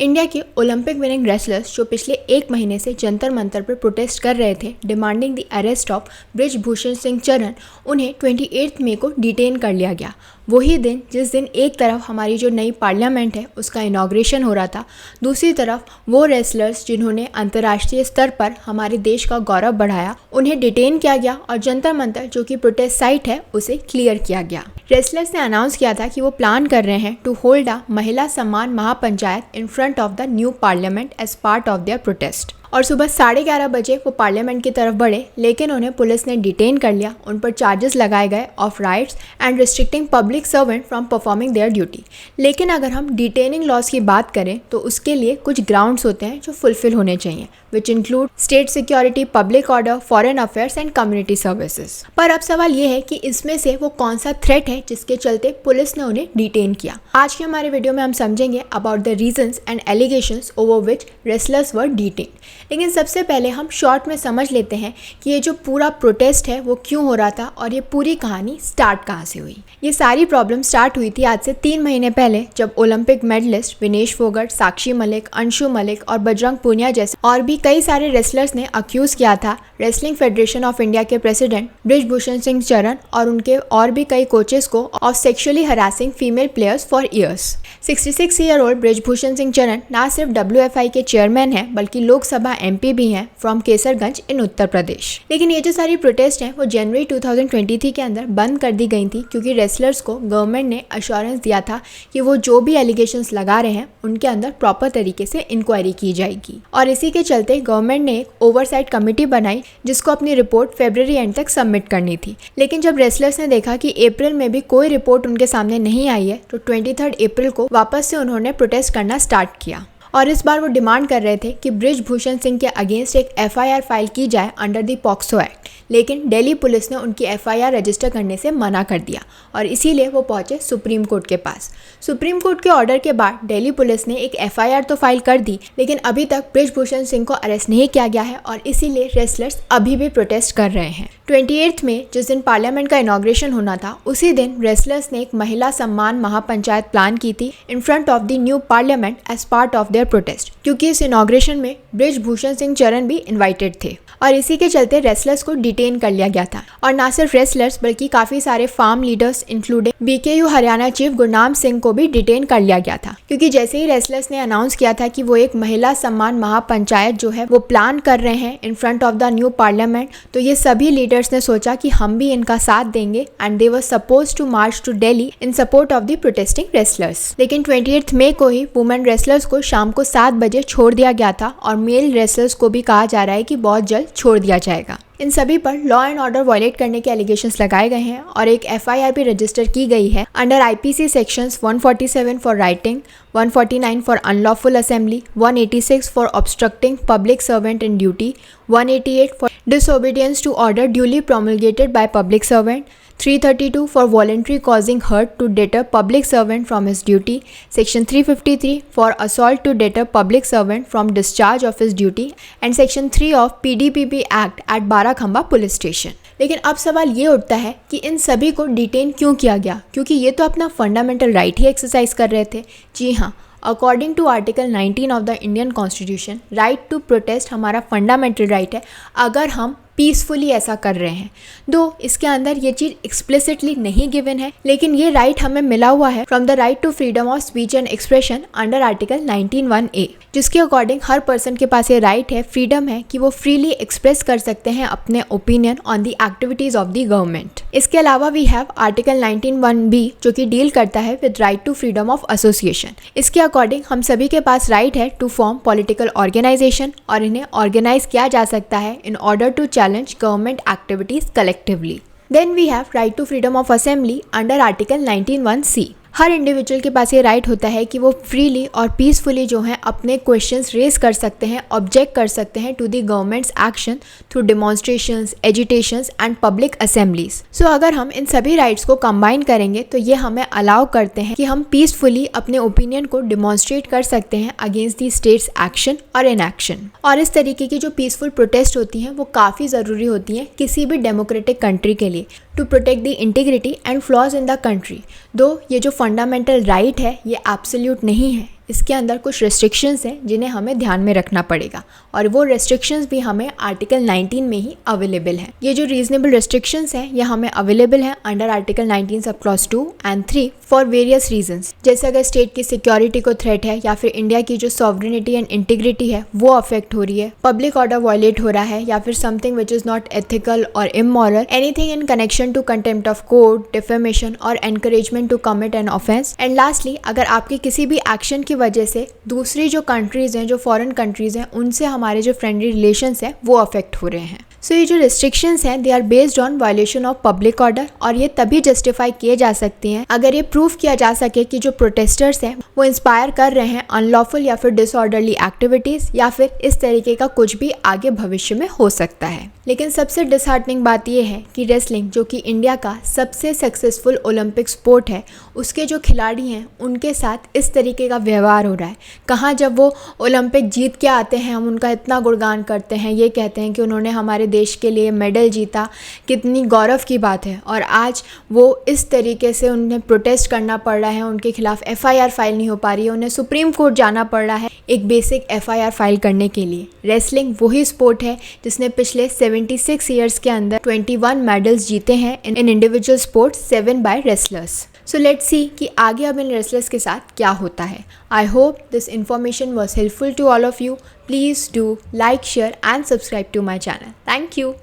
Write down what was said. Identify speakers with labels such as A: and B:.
A: India के Olympic winning wrestlers जो पिछले एक महीने से जंतर मंतर पर प्रोटेस्ट कर रहे थे demanding the arrest of Brij Bhushan Singh Charan, उन्हें 28 मई को डिटेन कर लिया गया। वही दिन जिस दिन एक तरफ हमारी जो नई पार्लियामेंट है उसका इनॉग्रेशन हो रहा था, दूसरी तरफ वो रेसलर्स जिन्होंने अंतर्राष्ट्रीय स्तर पर हमारे देश का गौरव बढ़ाया, उन्हें डिटेन किया गया और जंतर मंतर जो कि प्रोटेस्ट साइट है उसे क्लियर किया गया। रेसलर्स ने अनाउंस किया था कि वो प्लान कर रहे हैं to hold a Mahila Samman Mahapanchayat in front of the new parliament as part of their protest. और सुबह 11:30 बजे वो पार्लियामेंट की तरफ बढ़े, लेकिन उन्हें पुलिस ने डिटेन कर लिया। उन पर चार्जेस लगाए गए of rights and restricting public servant from performing there duty. लेकिन अगर हम डिटेनिंग लॉज की बात करें तो उसके लिए कुछ ग्राउंड्स होते हैं जो फुलफिल होने चाहिए, which include state security, public order, foreign affairs and community services. पर अब सवाल ये है कि इसमें से वो कौन सा थ्रेट है जिसके चलते पुलिस ने उन्हें डिटेन किया। आज के हमारे वीडियो में हम समझेंगे about the reasons and allegations over which wrestlers were detain. लेकिन सबसे पहले हम शॉर्ट में समझ लेते हैं कि ये जो पूरा प्रोटेस्ट है वो क्यों हो रहा था और ये पूरी कहानी स्टार्ट कहाँ से हुई। ये सारी प्रॉब्लम स्टार्ट हुई थी आज से 3 महीने पहले, जब ओलंपिक मेडलिस्ट विनेश फोगट, साक्षी मलिक, अंशु मलिक और बजरंग पूनिया जैसे और भी कई सारे रेसलर्स ने अक्यूज किया था रेसलिंग फेडरेशन ऑफ इंडिया के प्रेसिडेंट बृजभूषण सिंह चरण और उनके और भी कई कोचेस को of sexually harassing female players for years. 66 year old Brij Bhushan Singh Charan ना सिर्फ WFI के चेयरमैन हैं बल्कि लोकसभा MP भी हैं फ्रॉम केसरगंज इन उत्तर प्रदेश। लेकिन ये जो सारी प्रोटेस्ट हैं वो जनवरी 2023 के अंदर बंद कर दी गई थी, क्योंकि रेसलर्स को गवर्नमेंट ने अश्योरेंस दिया था कि वो जो भी एलिगेशंस लगा रहे हैं उनके अंदर प्रॉपर तरीके से इंक्वायरी की जाएगी। और इसी के चलते गवर्नमेंट ने एक ओवरसाइट कमेटी बनाई जिसको अपनी रिपोर्ट फरवरी एंड तक सबमिट करनी थी। लेकिन जब रेसलर्स ने देखा कि अप्रैल में भी कोई रिपोर्ट उनके सामने नहीं आई है तो 23 अप्रैल को वापस से उन्होंने प्रोटेस्ट करना स्टार्ट किया। और इस बार वो डिमांड कर रहे थे कि बृजभूषण सिंह के अगेंस्ट एक FIR फाइल की जाए अंडर द पॉक्सो एक्ट। लेकिन दिल्ली पुलिस ने उनकी FIR रजिस्टर करने से मना कर दिया और इसीलिए वो पहुंचे सुप्रीम कोर्ट के पास। सुप्रीम कोर्ट के ऑर्डर के बाद दिल्ली पुलिस ने एक FIR तो फाइल कर दी, लेकिन अभी तक बृजभूषण सिंह को अरेस्ट नहीं किया गया है और इसीलिए रेसलर्स अभी भी प्रोटेस्ट कर रहे हैं। 28 में जिस दिन पार्लियामेंट का इनॉग्रेशन होना था, उसी दिन रेसलर्स ने एक महिला सम्मान महापंचायत प्लान की थी in front of the new parliament as part of their protest, क्योंकि इस इनॉग्रेशन में बृजभूषण सिंह चरण भी इन्वाइटेड थे और इसी के चलते रेसलर्स को डिटेन कर लिया गया था। और ना सिर्फ रेसलर्स बल्कि काफी सारे farm leaders including BKU Haryana chief Gurnam Singh को भी डिटेन कर लिया गया था, क्योंकि जैसे ही रेसलर्स ने अनाउंस किया था कि वो एक महिला सम्मान महापंचायत जो है वो प्लान कर रहे हैं इन front of the new parliament, तो ये सभी लीडर्स ने सोचा कि हम भी इनका साथ देंगे and they were suppose to march to Delhi in support of the protesting wrestlers. लेकिन 28 मई को ही वुमेन रेसलर्स को शाम को 7 बजे छोड़ दिया गया था और मेल रेसलर्स को भी कहा जा रहा है कि बहुत जल्द छोड़ दिया जाएगा। इन सभी पर लॉ एंड ऑर्डर वायलेट करने के एलिगेशंस लगाए गए हैं और एक FIR भी रजिस्टर की गई है under IPC sections 147 for rioting, 149 for unlawful assembly, 186 for obstructing public servant in duty, 188 for disobedience to order duly promulgated by public servant, 332 for voluntary causing hurt to deter public servant from his duty, section 353 for assault to deter public servant from discharge of his duty and section 3 of PDPP Act at Barakhamba police station. लेकिन अब सवाल ये उठता है कि इन सभी को detain क्यों किया गया, क्योंकि ये तो अपना फंडामेंटल राइट ही एक्सरसाइज कर रहे थे। जी हाँ, according to article 19 of the Indian constitution, right to protest हमारा फंडामेंटल राइट है अगर हम पीसफुली ऐसा कर रहे हैं। दो इसके अंदर ये चीज़ एक्सप्लिसिटली नहीं गिवन है, लेकिन ये राइट हमें मिला हुआ है from the right to freedom of speech and expression under article 19(1)(a), जिसके अकॉर्डिंग हर पर्सन के पास ये राइट है, फ्रीडम है कि वो फ्रीली एक्सप्रेस कर सकते हैं अपने opinion on the activities of the government. इसके अलावा वी हैव आर्टिकल 19(1)(b) जो कि डील करता है with right to freedom of association. इसके अकॉर्डिंग हम सभी के पास राइट है टू फॉर्म पॉलिटिकल ऑर्गेनाइजेशन और इन्हें ऑर्गेनाइज किया जा सकता है in order to challenge government activities collectively. Then we have right to freedom of assembly under article 19(1)(c. Her individual के पास ये राइट होता है कि वो फ्रीली और पीसफुली जो है अपने क्वेश्चंस रेज कर सकते हैं, ऑब्जेक्ट कर सकते हैं to the government's action through demonstrations, agitations and public assemblies. So अगर हम इन सभी राइट्स को कंबाइन करेंगे तो ये हमें अलाउ करते हैं कि हम पीसफुली अपने ओपिनियन को डिमॉन्स्ट्रेट कर सकते हैं अगेंस्ट दी स्टेट्स एक्शन और इनएक्शन। और इस तरीके की जो पीसफुल प्रोटेस्ट होती हैं वो काफ़ी ज़रूरी होती हैं किसी भी डेमोक्रेटिक कंट्री के लिए to protect the integrity and flaws in the country. दो ये जो फंडामेंटल राइट है ये एब्सोल्यूट नहीं है, इसके अंदर कुछ रेस्ट्रिक्शंस हैं जिन्हें हमें ध्यान में रखना पड़ेगा और वो रेस्ट्रिक्शंस भी हमें आर्टिकल 19 में ही अवेलेबल हैं। ये जो रीजनेबल रेस्ट्रिक्शंस हैं ये हमें अवेलेबल हैं under article 19 sub clause 2 and 3 for various reasons, जैसे अगर स्टेट की सिक्योरिटी को थ्रेट है या फिर इंडिया की जो सॉवरेनिटी एंड इंटीग्रिटी है वो अफेक्ट हो रही है, पब्लिक ऑर्डर वायलेट हो रहा है या फिर something which is not ethical और immoral, anything in connection to contempt of court, defamation और encouragement to commit an offence, and lastly अगर आपके किसी भी एक्शन की वजह से दूसरी जो कंट्रीज हैं, जो फॉरेन कंट्रीज हैं, उनसे हमारे जो फ्रेंडली रिलेशंस हैं वो अफेक्ट हो रहे हैं। सो ये जो रिस्ट्रिक्शंस हैं they are based on violation of public order और ये तभी जस्टिफाई किए जा सकती हैं अगर ये प्रूव किया जा सके कि जो प्रोटेस्टर्स हैं वो इंस्पायर कर रहे हैं अनलॉफुल या फिर डिसऑर्डरली एक्टिविटीज या फिर इस तरीके का कुछ भी आगे भविष्य में हो सकता है। लेकिन सबसे डिसहार्टनिंग बात यह है कि रेसलिंग जो कि इंडिया का सबसे सक्सेसफुल ओलंपिक स्पोर्ट है, उसके जो खिलाड़ी हैं उनके साथ इस तरीके का व्यवहार हो रहा है। कहाँ जब वो ओलंपिक जीत के आते हैं हम उनका इतना गुणगान करते हैं, ये कहते हैं कि उन्होंने हमारे देश के लिए मेडल जीता, कितनी गौरव की बात है, और आज वो इस तरीके से उन्हें प्रोटेस्ट करना पड़ रहा है, उनके खिलाफ FIR फाइल नहीं हो पा रही है, उन्हें सुप्रीम कोर्ट जाना पड़ रहा है एक बेसिक FIR फाइल करने के लिए। रेसलिंग वही स्पोर्ट है जिसने पिछले 76 ईयर्स के अंदर 21 मेडल्स जीते हैं in individual sports, 7 by wrestlers. So let's see कि आगे अब इन रेसलर्स के साथ क्या होता है। I hope this information was helpful to all of you. Please do like, share and subscribe to my channel. Thank you.